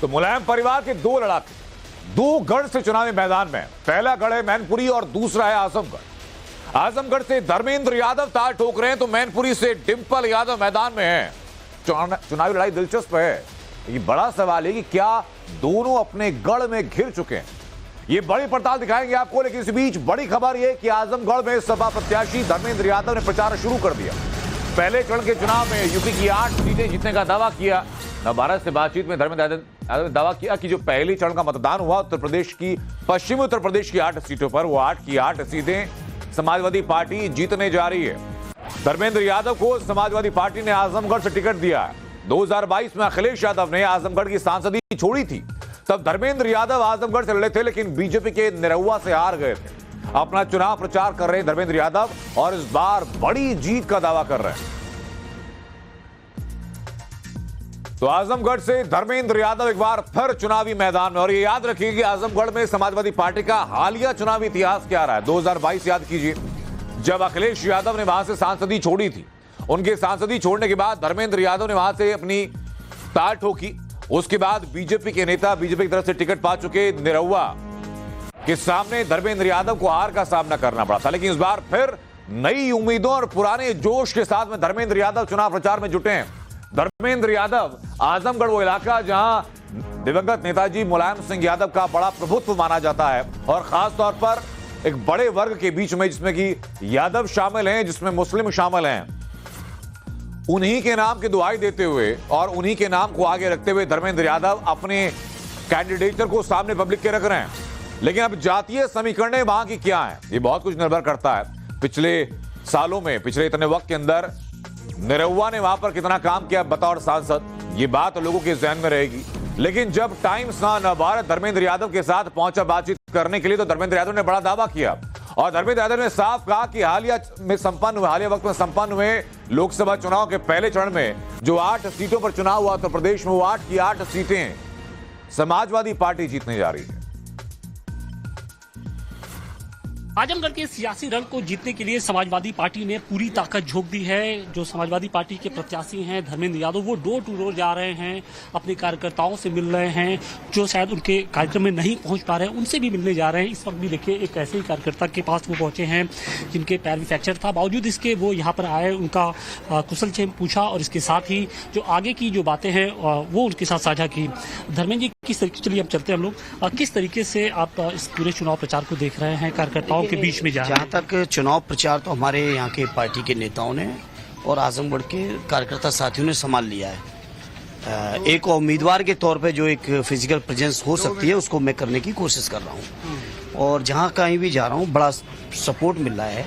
तो मुलायम परिवार के दो लड़ाके, दो गढ़ से चुनावी मैदान में। पहला गढ़ है मैनपुरी और दूसरा है आजमगढ़। आजमगढ़ से धर्मेंद्र यादव ताल ठोक रहे हैं तो मैनपुरी से डिंपल यादव मैदान में है। चुनावी लड़ाई दिलचस्प है। ये बड़ा सवाल है कि क्या दोनों अपने गढ़ में घिर चुके हैं, ये बड़ी पड़ताल दिखाएंगे आपको। लेकिन इस बीच बड़ी खबर यह कि आजमगढ़ में सपा प्रत्याशी धर्मेंद्र यादव ने प्रचार शुरू कर दिया। पहले चरण के चुनाव में यूपी की 8 सीटें जीतने का दावा किया। भारत से बातचीत में धर्मेंद्र यादव ने दावा किया कि जो पहले चरण का मतदान हुआ उत्तर प्रदेश की, पश्चिमी उत्तर प्रदेश की 8 सीटों पर, वो 8 की 8 सीटें समाजवादी पार्टी जीतने जा रही है। धर्मेंद्र यादव को समाजवादी पार्टी ने आजमगढ़ से टिकट दिया है। 2022 में अखिलेश यादव ने आजमगढ़ की सांसदी छोड़ी थी, तब धर्मेंद्र यादव आजमगढ़ से लड़े थे, लेकिन बीजेपी के निरहुआ से हार गए थे। अपना चुनाव प्रचार कर रहे हैं धर्मेंद्र यादव और इस बार बड़ी जीत का दावा कर रहे हैं। तो आजमगढ़ से धर्मेंद्र यादव एक बार फिर चुनावी मैदान में। और ये याद रखिए कि आजमगढ़ में समाजवादी पार्टी का हालिया चुनावी इतिहास क्या रहा है। 2022 याद कीजिए, जब अखिलेश यादव ने वहां से सांसदी छोड़ी थी। उनके सांसदी छोड़ने के बाद धर्मेंद्र यादव ने वहां से अपनी ताल ठोकी। उसके बाद बीजेपी के नेता, बीजेपी की तरफ से टिकट पा चुके निरहुआ के सामने धर्मेंद्र यादव को हार का सामना करना पड़ा था। लेकिन इस बार फिर नई उम्मीदों और पुराने जोश के साथ में धर्मेंद्र यादव चुनाव प्रचार में जुटे हैं। धर्मेंद्र यादव आजमगढ़ वो इलाका जहां दिवंगत नेताजी मुलायम सिंह यादव का बड़ा प्रभुत्व माना जाता है, और खास तौर पर एक बड़े वर्ग के बीच में, जिसमें कि यादव शामिल हैं, जिसमें मुस्लिम शामिल हैं। उन्हीं के नाम की दुहाई देते हुए और उन्हीं के नाम को आगे रखते हुए धर्मेंद्र यादव अपने कैंडिडेटर को सामने पब्लिक के रख रहे हैं। लेकिन अब जातीय समीकरणें वहां की क्या है, ये बहुत कुछ निर्भर करता है। पिछले सालों में, पिछले इतने वक्त के अंदर निरहुआ ने वहां पर कितना काम किया बतौर सांसद, ये बात लोगों के जहन में रहेगी। लेकिन जब टाइम्स नवभारत धर्मेंद्र यादव के साथ पहुंचा बातचीत करने के लिए, तो धर्मेंद्र यादव ने बड़ा दावा किया। और धर्मेंद्र यादव ने साफ कहा कि हालिया वक्त में संपन्न हुए लोकसभा चुनाव के पहले चरण में जो 8 सीटों पर चुनाव हुआ उत्तर प्रदेश में, वो 8 की 8 सीटें समाजवादी पार्टी जीतने जा रही है। आजमगढ़ के सियासी रंग को जीतने के लिए समाजवादी पार्टी ने पूरी ताकत झोंक दी है। जो समाजवादी पार्टी के प्रत्याशी हैं धर्मेंद्र यादव, वो डोर टू डोर जा रहे हैं, अपने कार्यकर्ताओं से मिल रहे हैं। जो शायद उनके कार्यक्रम में नहीं पहुंच पा रहे हैं, उनसे भी मिलने जा रहे हैं। इस वक्त भी देखिए एक ऐसे ही कार्यकर्ता के पास वो पहुंचे हैं जिनके पैर में फ्रैक्चर था, बावजूद इसके वो यहाँ पर आए, उनका कुशल क्षेम पूछा और इसके साथ ही जो आगे की जो बातें हैं वो उनके साथ साझा की। धर्मेंद्र जी, किस तरीके, चलिए अब चलते हैं हम लोग, किस तरीके से आप इस पूरे चुनाव प्रचार को देख रहे हैं, कार्यकर्ताओं के बीच में जहाँ तक चुनाव प्रचार तो हमारे यहाँ के पार्टी के नेताओं ने और आजमगढ़ के कार्यकर्ता साथियों ने संभाल लिया है। एक उम्मीदवार के तौर पे जो एक फिजिकल प्रेजेंस हो सकती है, उसको मैं करने की कोशिश कर रहा हूँ। और जहाँ कहीं भी जा रहा हूँ बड़ा सपोर्ट मिल रहा है।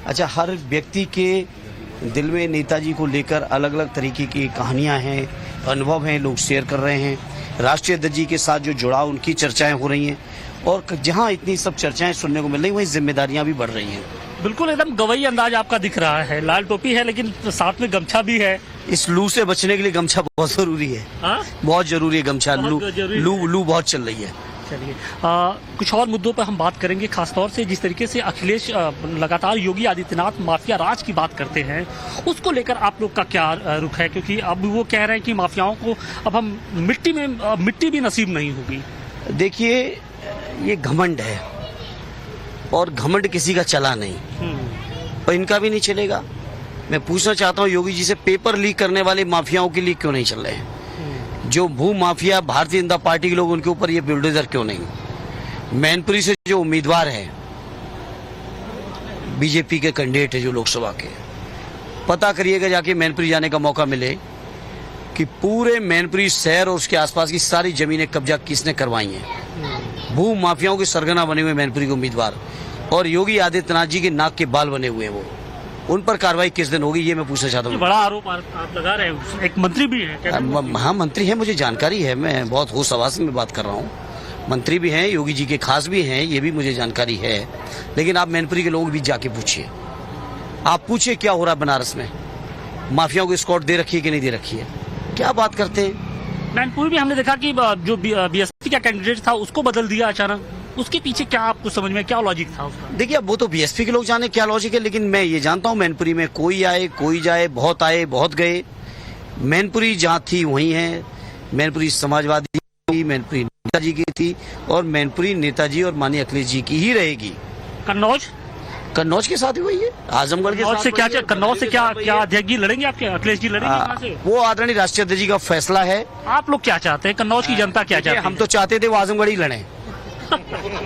अच्छा, हर व्यक्ति के दिल में नेताजी को लेकर अलग अलग तरीके की कहानियाँ हैं, अनुभव हैं, लोग शेयर कर रहे हैं। राष्ट्रीय अध्यक्ष जी के साथ जो जुड़ाव, उनकी चर्चाएं हो रही हैं। और जहां इतनी सब चर्चाएं सुनने को मिल रही, वहीं जिम्मेदारियां भी बढ़ रही हैं। बिल्कुल एकदम गवई अंदाज आपका दिख रहा है। लाल टोपी है लेकिन साथ में गमछा भी है। इस लू से बचने के लिए गमछा बहुत जरूरी है। बहुत जरूरी है गमछा। लू बहुत चल रही है। चलिए कुछ और मुद्दों पर हम बात करेंगे, खासतौर से जिस तरीके से अखिलेश लगातार योगी आदित्यनाथ माफिया राज की बात करते हैं, उसको लेकर आप लोग का क्या रुख है? क्योंकि अब वो कह रहे हैं कि माफियाओं को अब हम मिट्टी भी नसीब नहीं होगी। देखिए, ये घमंड है और घमंड किसी का चला नहीं और इनका भी नहीं चलेगा। मैं पूछना चाहता हूँ योगी जी से, पेपर लीक करने वाले माफियाओं के लिए क्यों नहीं चल रहे हैं? जो भू माफिया भारतीय जनता पार्टी के लोग, उनके ऊपर ये बुलडोजर क्यों नहीं? मैनपुरी से जो उम्मीदवार है, बीजेपी के कैंडिडेट है जो लोकसभा के, पता करिएगा जाके, मैनपुरी जाने का मौका मिले कि पूरे मैनपुरी शहर और उसके आसपास की सारी जमीनें कब्जा किसने करवाई हैं। भू माफियाओं के सरगना बने हुए मैनपुरी के उम्मीदवार और योगी आदित्यनाथ जी के नाक के बाल बने हुए, वो उन पर कार्रवाई किस दिन होगी, ये मैं पूछना चाहता हूँ। बड़ा आरोप आप लगा रहे हैं। एक मंत्री भी है। हाँ, मंत्री है, मुझे जानकारी है। मैं बहुत होश हवास में बात कर रहा हूँ। मंत्री भी हैं, योगी जी के खास भी हैं, ये भी मुझे जानकारी है। लेकिन आप मैनपुरी के लोग भी जाके पूछिए, आप पूछिए क्या हो रहा है बनारस में। माफियाओं को स्कॉट दे रखी है कि नहीं दे रखी है? क्या बात करते हैं। मैनपुरी भी हमने देखा कि जो बीएसपी का कैंडिडेट था उसको बदल दिया अचानक। उसके पीछे क्या आपको समझ में क्या लॉजिक था उसका? देखिए, अब वो तो बीएसपी के लोग जाने क्या लॉजिक है, लेकिन मैं ये जानता हूँ मैनपुरी में कोई आए कोई जाए, बहुत आए बहुत गए। मैनपुरी जहाँ थी वहीं है। मैनपुरी समाजवादी मैनपुरी नेताजी की थी और मैनपुरी नेताजी और माननीय अखिलेश जी की ही रहेगी। कन्नौज के साथ ही वही है, आजमगढ़ के साथ से क्या कन्नौज से क्या अध्यक्ष जी लड़ेंगे? आपके अखिलेश जी लड़ेंगे यहाँ से? वो आदरणीय राष्ट्रीय अध्यक्ष जी का फैसला है। आप लोग क्या चाहते हैं? कन्नौज की जनता क्या चाहती है? हम तो चाहते थे वो आजमगढ़ ही लड़े।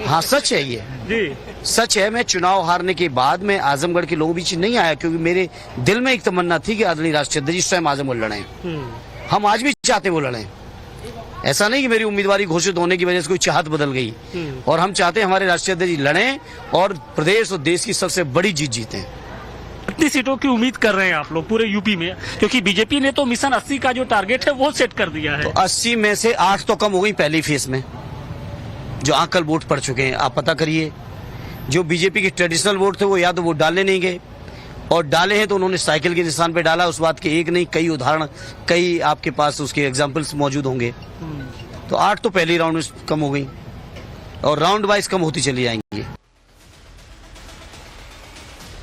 हाँ सच है, ये जी सच है। मैं चुनाव हारने के बाद में आजमगढ़ के लोगों बीच नहीं आया, क्योंकि मेरे दिल में एक तमन्ना थी कि आदरणीय राष्ट्रीय अध्यक्ष जी स्वयं आजमगढ़ लड़े। हम आज भी चाहते वो लड़े। ऐसा नहीं कि मेरी उम्मीदवारी घोषित होने की वजह से कोई चाहत बदल गई। और हम चाहते हैं हमारे राष्ट्रीय अध्यक्ष जी लड़ें और प्रदेश और देश की सबसे बड़ी जीत जीतें। कितनी सीटों की उम्मीद कर रहे हैं आप लोग पूरे यूपी में? क्योंकि बीजेपी ने तो मिशन 80 का जो टारगेट है वो सेट कर दिया है। तो 80 में से 8 तो कम हो गई पहली फेज में, जो आंकल वोट पड़ चुके हैं। आप पता करिए, जो बीजेपी के ट्रेडिशनल वोट थे वो या तो वोट डालने नहीं गए, और डाले हैं तो उन्होंने साइकिल के निशान पे डाला। उस बात के एक नहीं कई उदाहरण, कई आपके पास उसके एग्जाम्पल्स मौजूद होंगे। तो 8 तो पहले राउंड में कम हो गई और राउंड वाइज कम होती चली जाएंगी।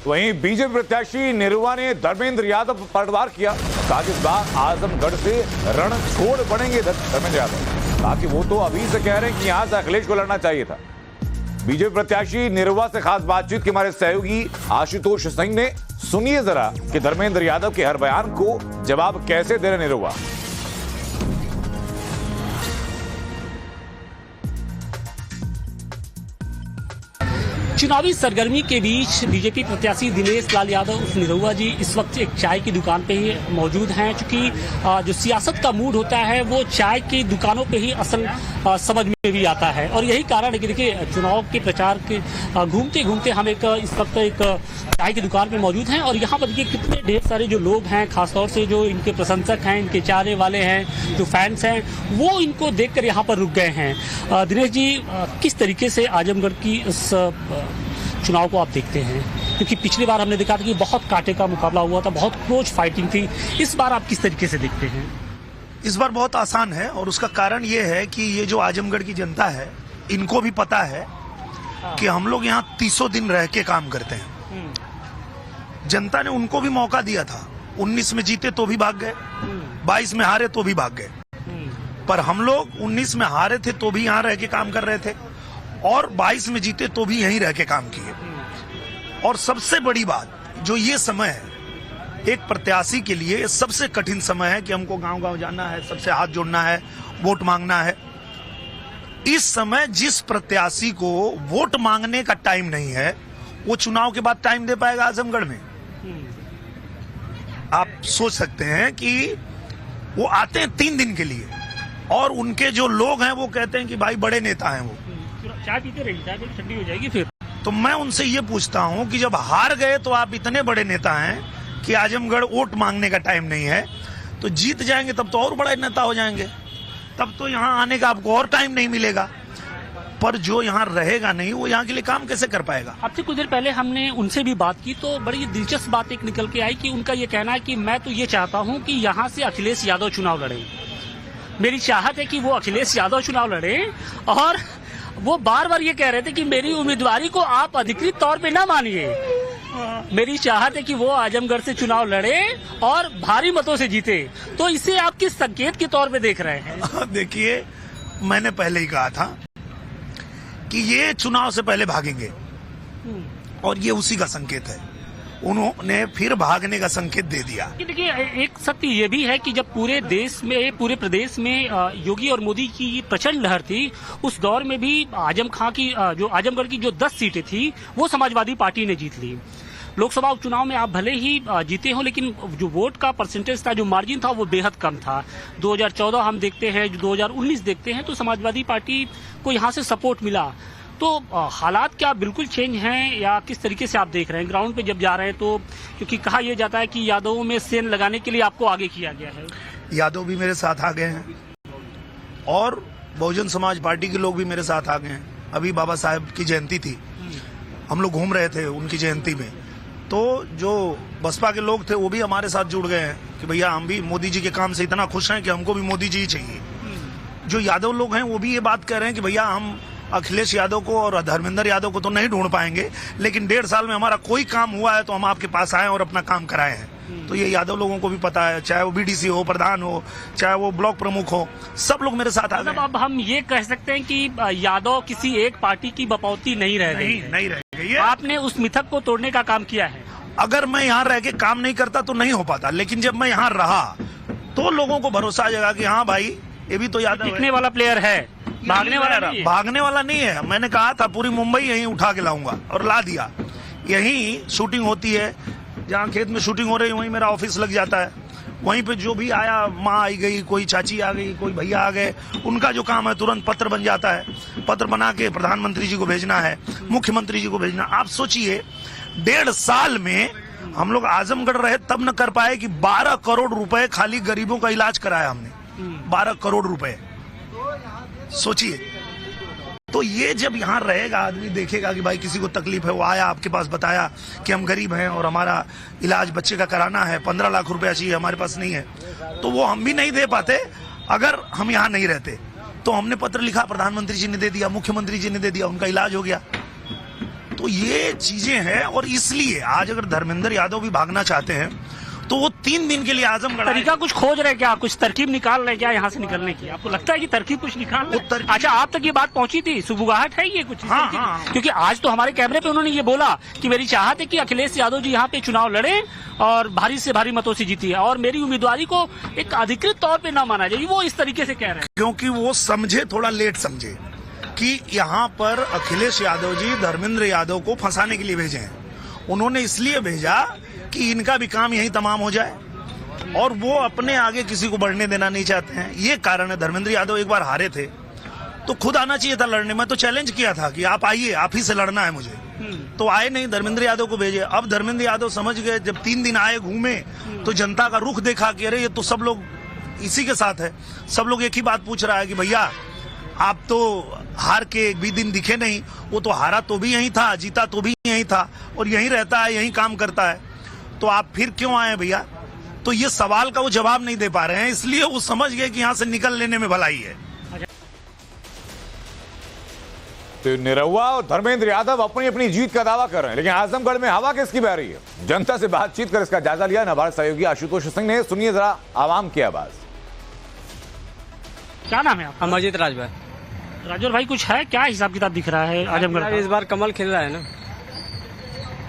वहीं बीजेपी प्रत्याशी निरुवा ने धर्मेंद्र यादव पर पलटवार किया। कहा कि इस बार आजमगढ़ से रण छोड़ पड़ेंगे धर्मेंद्र यादव। कहा कि वो तो अभी से कह रहे हैं कि यहां से अखिलेश को लड़ना चाहिए था। बीजेपी प्रत्याशी निरुवा से खास बातचीत के हमारे सहयोगी आशुतोष सिंह ने। सुनिए जरा कि धर्मेंद्र यादव के हर बयान को जवाब कैसे दे रहे निरुवा। चुनावी सरगर्मी के बीच बीजेपी प्रत्याशी दिनेश लाल यादव उर्फ निरुवा जी इस वक्त एक चाय की दुकान पे ही मौजूद हैं। चूंकि जो सियासत का मूड होता है वो चाय की दुकानों पे ही असल समझ में भी आता है। और यही कारण है कि देखिए चुनाव के प्रचार के घूमते घूमते हम इस वक्त एक चाय की दुकान पे मौजूद हैं। और यहाँ पर देखिए कितने ढेर सारे जो लोग हैं, खासतौर से जो इनके प्रशंसक हैं, इनके चाहने वाले हैं, जो फैंस हैं, वो इनको देखकर यहाँ पर रुक गए हैं। दिनेश जी, किस तरीके से आजमगढ़ की इस चुनाव को आप देखते हैं? क्योंकि पिछली बार हमने देखा था कि बहुत कांटे का मुकाबला हुआ था, बहुत क्लोज फाइटिंग थी। इस बार आप किस तरीके से देखते हैं? इस बार बहुत आसान है और उसका कारण ये है कि ये जो आजमगढ़ की जनता है, इनको भी पता है कि हम लोग यहाँ 300 दिन रह के काम करते हैं। जनता ने उनको भी मौका दिया था। 19 में जीते तो भी भाग गए, 22 में हारे तो भी भाग गए। पर हम लोग 19 में हारे थे तो भी यहाँ रह के काम कर रहे थे और 22 में जीते तो भी यहीं रह के काम किए। और सबसे बड़ी बात, जो ये समय है एक प्रत्याशी के लिए सबसे कठिन समय है कि हमको गांव-गांव जाना है, सबसे हाथ जोड़ना है, वोट मांगना है। इस समय जिस प्रत्याशी को वोट मांगने का टाइम नहीं है, वो चुनाव के बाद टाइम दे पाएगा आजमगढ़ में? आप सोच सकते हैं कि वो आते हैं 3 दिन के लिए और उनके जो लोग हैं वो कहते हैं कि भाई बड़े नेता हैं वो। चाय पीते रहिए, चाय भी ठंडी हो जाएगी फिर। तो मैं उनसे ये पूछता हूं कि जब हार गए तो आप इतने बड़े नेता हैं कि आजमगढ़ वोट मांगने का टाइम नहीं है, तो जीत जाएंगे तब तो और बड़ा नेता हो जाएंगे, तब तो यहाँ आने का आपको और टाइम नहीं मिलेगा। पर जो यहाँ रहेगा नहीं वो यहाँ के लिए काम कैसे कर पाएगा? आपसे कुछ देर पहले हमने उनसे भी बात की तो बड़ी दिलचस्प बात एक निकल के आई कि उनका ये कहना है कि मैं तो ये चाहता हूँ कि यहाँ से अखिलेश यादव चुनाव लड़े। मेरी चाहत है कि वो अखिलेश यादव चुनाव लड़े और वो बार बार ये कह रहे थे कि मेरी उम्मीदवारी को आप अधिकृत तौर पे ना मानिए। मेरी चाहत है कि वो आजमगढ़ से चुनाव लड़े और भारी मतों से जीते। तो इसे आप किस संकेत के तौर पे देख रहे हैं? देखिए, मैंने पहले ही कहा था कि ये चुनाव से पहले भागेंगे और ये उसी का संकेत है। उन्होंने फिर भागने का संकेत दे दिया। देखिए, एक सत्य ये भी है कि जब पूरे देश में, पूरे प्रदेश में योगी और मोदी की प्रचंड लहर थी, उस दौर में भी आजम खां की जो आजमगढ़ की जो 10 सीटें थी वो समाजवादी पार्टी ने जीत ली। लोकसभा उपचुनाव में आप भले ही जीते हो, लेकिन जो वोट का परसेंटेज था, जो मार्जिन था, वो बेहद कम था। 2014 हम देखते हैं, 2019 देखते हैं, तो समाजवादी पार्टी को यहाँ से सपोर्ट मिला। तो हालात क्या बिल्कुल चेंज हैं या किस तरीके से आप देख रहे हैं ग्राउंड पे जब जा रहे हैं? तो क्योंकि कहा यह जाता है कि यादवों में सेन लगाने के लिए आपको आगे किया गया है। यादव भी मेरे साथ आ गए हैं और बहुजन समाज पार्टी के लोग भी मेरे साथ आ गए हैं। अभी बाबा साहब की जयंती थी, हम लोग घूम रहे थे उनकी जयंती में, तो जो बसपा के लोग थे वो भी हमारे साथ जुड़ गए हैं कि भैया हम भी मोदी जी के काम से इतना खुश हैं कि हमको भी मोदी जी ही चाहिए। जो यादव लोग हैं वो भी ये बात कह रहे हैं कि भैया हम अखिलेश यादव को और धर्मेंद्र यादव को तो नहीं ढूंढ पाएंगे, लेकिन 1.5 साल में हमारा कोई काम हुआ है तो हम आपके पास आए और अपना काम कराए हैं। तो ये यादव लोगों को भी पता है, चाहे वो बीडीसी हो, प्रधान हो, चाहे वो ब्लॉक प्रमुख हो, सब लोग मेरे साथ आ मतलब गए। अब हम ये कह सकते हैं कि यादव किसी एक पार्टी की बपौती नहीं रह गई है। नहीं रह गई है। आपने उस मिथक को तोड़ने का काम किया है। अगर मैं यहाँ रह के काम नहीं करता तो नहीं हो पाता, लेकिन जब मैं यहाँ रहा तो लोगों को भरोसा जगा कि हाँ भाई ये भी तो यादव है। टिकने वाला प्लेयर है, भागने वाला नहीं है। भागने वाला नहीं है। मैंने कहा था पूरी मुंबई यहीं उठा के लाऊंगा और ला दिया। यहीं शूटिंग होती है, जहाँ खेत में शूटिंग हो रही है वहीं मेरा ऑफिस लग जाता है। वहीं पे जो भी आया, माँ आई गई, कोई चाची आ गई, कोई भैया आ गए, उनका जो काम है तुरंत पत्र बन जाता है। पत्र बना के प्रधानमंत्री जी को भेजना है, मुख्यमंत्री जी को भेजना। आप सोचिए 1.5 साल में हम लोग आजमगढ़ रहे तब न कर पाए कि 12 करोड़ रुपए खाली गरीबों का इलाज कराया हमने। 12 करोड़ रुपए सोचिए। तो ये जब यहाँ रहेगा आदमी देखेगा कि भाई किसी को तकलीफ है, वो आया आपके पास बताया कि हम गरीब हैं और हमारा इलाज बच्चे का कराना है, 15 लाख रुपया चाहिए, हमारे पास नहीं है, तो वो हम भी नहीं दे पाते अगर हम यहाँ नहीं रहते। तो हमने पत्र लिखा, प्रधानमंत्री जी ने दे दिया, मुख्यमंत्री जी ने दे दिया, उनका इलाज हो गया। तो ये चीजें हैं और इसलिए आज अगर धर्मेंद्र यादव भी भागना चाहते हैं तो वो 3 दिन के लिए आजमगढ़ तरीका कुछ खोज रहे क्या, कुछ तरकीब निकाल रहे क्या यहाँ से निकलने की? आपको लगता है कि तरकीब कुछ निकाल रहे? अच्छा, आप तक ये बात पहुंची थी, सुबुगाहट है ये कुछ? हाँ। क्योंकि आज तो हमारे कैमरे पे उन्होंने ये बोला कि मेरी चाहत है कि अखिलेश यादव जी यहाँ पे चुनाव लड़े और भारी से भारी मतों से जीती है और मेरी उम्मीदवारी को एक अधिकृत तौर पे न माना जाए। वो इस तरीके से कह रहे हैं क्योंकि वो समझे, थोड़ा लेट समझे कि यहाँ पर अखिलेश यादव जी धर्मेंद्र यादव को फंसाने के लिए भेजे हैं। उन्होंने इसलिए भेजा कि इनका भी काम यही तमाम हो जाए और वो अपने आगे किसी को बढ़ने देना नहीं चाहते हैं। ये कारण है। धर्मेंद्र यादव एक बार हारे थे तो खुद आना चाहिए था लड़ने में। तो चैलेंज किया था कि आप आइए, आप ही से लड़ना है मुझे, तो आए नहीं, धर्मेंद्र यादव को भेजे। अब धर्मेंद्र यादव समझ गए, जब 3 दिन आए, घूमे, तो जनता का रुख देखा कि अरे ये तो सब लोग इसी के साथ है। सब लोग एक ही बात पूछ रहा है कि भैया आप तो हार के एक भी दिन दिखे नहीं, वो तो हारा तो भी यहीं था, जीता तो भी यहीं था और यहीं रहता है, यहीं काम करता है, तो आप फिर क्यों आए भैया? तो ये सवाल का वो जवाब नहीं दे पा रहे हैं, इसलिए वो समझ गए कि यहाँ से निकल लेने में भलाई है। तो निरहुआ और धर्मेंद्र यादव अपनी अपनी जीत का दावा कर रहे हैं, लेकिन आजमगढ़ में हवा किसकी बह रही है? जनता से बातचीत कर इसका जायजा लिया हमारे सहयोगी आशुतोष सिंह ने। सुनिए जरा आवाम की आवाज। क्या नाम है आपका? अमरजीत राजभर। राजौर भाई, कुछ है क्या हिसाब किताब दिख रहा है आजमगढ़ का? इस बार कमल खिल रहा है ना।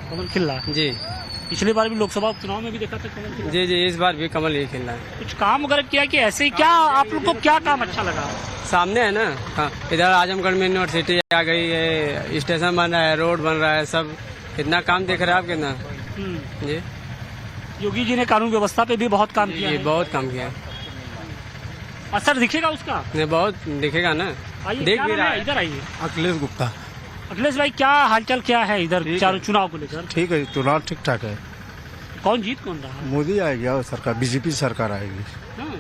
कमल खिल रहा है जी। पिछली बार भी लोकसभा चुनाव में भी देखा था कमल खिल रहा है। जी, इस बार भी कमल ही खिल रहा है। कुछ काम वगैरह किया कि ऐसे ही? क्या आप लोग को क्या काम अच्छा लगा? सामने है ना। हाँ, इधर आजमगढ़ में यूनिवर्सिटी आ गई है, स्टेशन बन रहा है, रोड बन रहा है, सब कितना काम देख रहे हैं आप कितना। जी, योगी जी ने कानून व्यवस्था पे भी बहुत काम किया जी, है। बहुत काम किया है। असर दिखेगा उसका? नहीं, बहुत दिखेगा ना, आइए, देख क्या भी नाम रहा है? है। इधर आइए। अखिलेश गुप्ता। अखिलेश भाई, क्या हालचाल क्या है इधर चारों चुनाव को लेकर? ठीक है, चुनाव ठीक ठाक है। कौन जीत कौन रहा? मोदी आएगी और सरकार, बीजेपी सरकार आएगी। हाँ।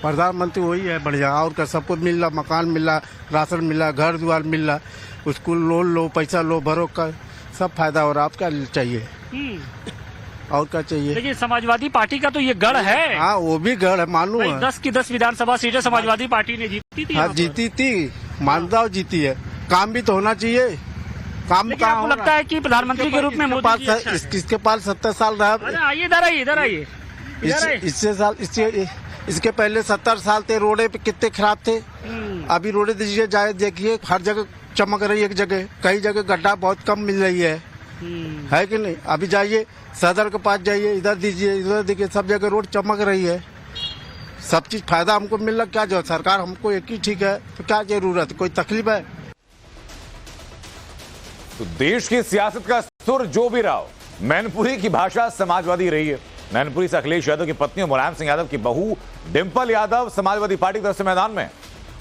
प्रधानमंत्री वही है बढ़िया, और क्या सबको मिल रहा, मकान मिल रहा, राशन मिल रहा, घर द्वार मिल रहा, स्कूल लोन लो, पैसा लो, भरो का सब फायदा हो रहा। आप क्या चाहिए और क्या चाहिए? लेकिन समाजवादी पार्टी का तो ये गढ़ है। हाँ, वो भी गढ़ है, मालूम भाई, है। 10 की 10 विधानसभा सीटें समाजवादी पार्टी ने जीती थी। हाँ, जीती थी, मानता हूँ जीती है। काम भी तो होना चाहिए। काम लेकिन आपको लगता है कि प्रधानमंत्री के रूप में मोदी जी अच्छा है? इसके पास 70 साल रहा। अरे आइए, इधर आइए, इधर आइए। इसके पहले 70 साल थे। रोडे पे कितने खराब थे। अभी रोडे दीजिए, जाए देखिए, हर जगह चमक रही है। एक जगह, कई जगह गड्ढा बहुत कम मिल रही है कि नहीं? अभी जाइए सदर के पास जाइए, इधर दीजिए, इधर देखिए, सब जगह रोड चमक रही है। सब चीज फायदा हमको मिल रहा। क्या जो सरकार हमको एक ही ठीक है, तो क्या जरूरत, कोई तकलीफ है? तो देश की सियासत का सुर जो भी रहा हो, मैनपुरी की भाषा समाजवादी रही है। मैनपुरी से अखिलेश यादव की पत्नी और मुलायम सिंह यादव की बहू डिंपल यादव समाजवादी पार्टी की तरफ से मैदान में,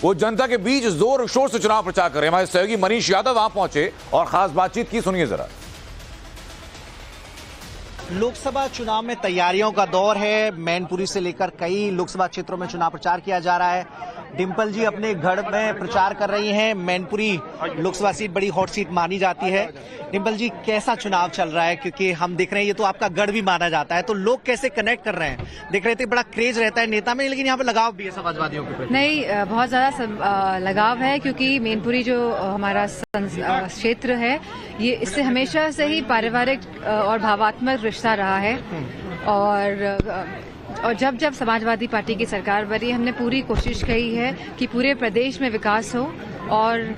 वो जनता के बीच जोर शोर से चुनाव प्रचार कर रहे हैं। हमारे सहयोगी मनीष यादव वहां पहुंचे और खास बातचीत की, सुनिए जरा। लोकसभा चुनाव में तैयारियों का दौर है। मैनपुरी से लेकर कई लोकसभा क्षेत्रों में चुनाव प्रचार किया जा रहा है। डिंपल जी अपने गढ़ में प्रचार कर रही हैं। मैनपुरी लोकसभा सीट बड़ी हॉट सीट मानी जाती है। डिंपल जी, कैसा चुनाव चल रहा है? क्योंकि हम देख रहे हैं ये तो आपका गढ़ भी माना जाता है, तो लोग कैसे कनेक्ट कर रहे हैं? देख रहे थे बड़ा क्रेज रहता है नेता में, लेकिन यहाँ पे लगाव भी है समाजवादियों के प्रति। नहीं, बहुत ज्यादा लगाव है, क्योंकि मैनपुरी जो हमारा क्षेत्र है, ये इससे हमेशा से ही पारिवारिक और भावात्मक रिश्ता रहा है और जब समाजवादी पार्टी की सरकार बनी, हमने पूरी कोशिश की है कि पूरे प्रदेश में विकास हो, और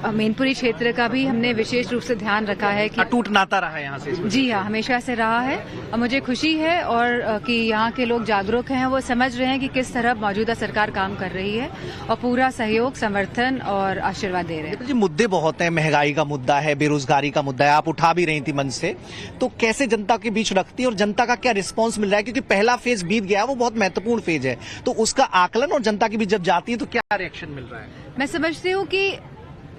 मैनपुरी क्षेत्र का भी हमने विशेष रूप से ध्यान रखा है कि अटूट नाता रहा है यहाँ से। जी हाँ, हमेशा से रहा है। और मुझे खुशी है और कि यहाँ के लोग जागरूक हैं, वो समझ रहे हैं कि किस तरह मौजूदा सरकार काम कर रही है, और पूरा सहयोग, समर्थन और आशीर्वाद दे रहे हैं। जी, मुद्दे बहुत हैं, महंगाई का मुद्दा है, बेरोजगारी का मुद्दा है, आप उठा भी रही थी मंच से, तो कैसे जनता के बीच रखती है और जनता का क्या रिस्पॉन्स मिल रहा है? क्योंकि पहला फेज बीत गया, वो बहुत महत्वपूर्ण फेज है, तो उसका आकलन और जनता के बीच जब जाती है तो क्या रिएक्शन मिल रहा है? मैं समझती हूँ कि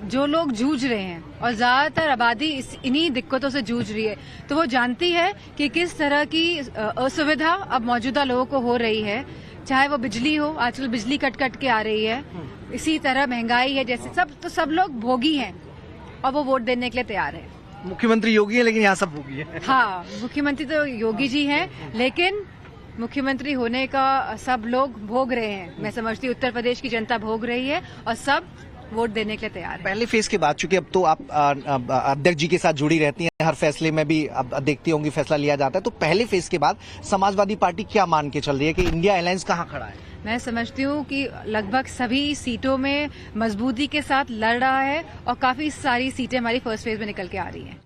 जो लोग जूझ रहे हैं, और ज्यादातर आबादी इन्हीं दिक्कतों से जूझ रही है, तो वो जानती है कि किस तरह की असुविधा अब मौजूदा लोगों को हो रही है। चाहे वो बिजली हो, आजकल बिजली कट के आ रही है, इसी तरह महंगाई है, जैसे सब लोग भोगी हैं, और वो वोट देने के लिए तैयार है। मुख्यमंत्री योगी है, लेकिन यहाँ सब भोगी है। हाँ, मुख्यमंत्री तो योगी जी हैं, लेकिन मुख्यमंत्री होने का सब लोग भोग रहे हैं। मैं समझती हूँ उत्तर प्रदेश की जनता भोग रही है, और सब वोट देने के लिए तैयार है। पहले फेज के बाद, चूंकि अब तो आप अध्यक्ष जी के साथ जुड़ी रहती हैं, हर फैसले में भी अब देखती होंगी फैसला लिया जाता है, तो पहले फेज के बाद समाजवादी पार्टी क्या मान के चल रही है कि इंडिया अलायंस कहाँ खड़ा है? मैं समझती हूँ कि लगभग सभी सीटों में मजबूती के साथ लड़ रहा है, और काफी सारी सीटें हमारी फर्स्ट फेज में निकल के आ रही हैं।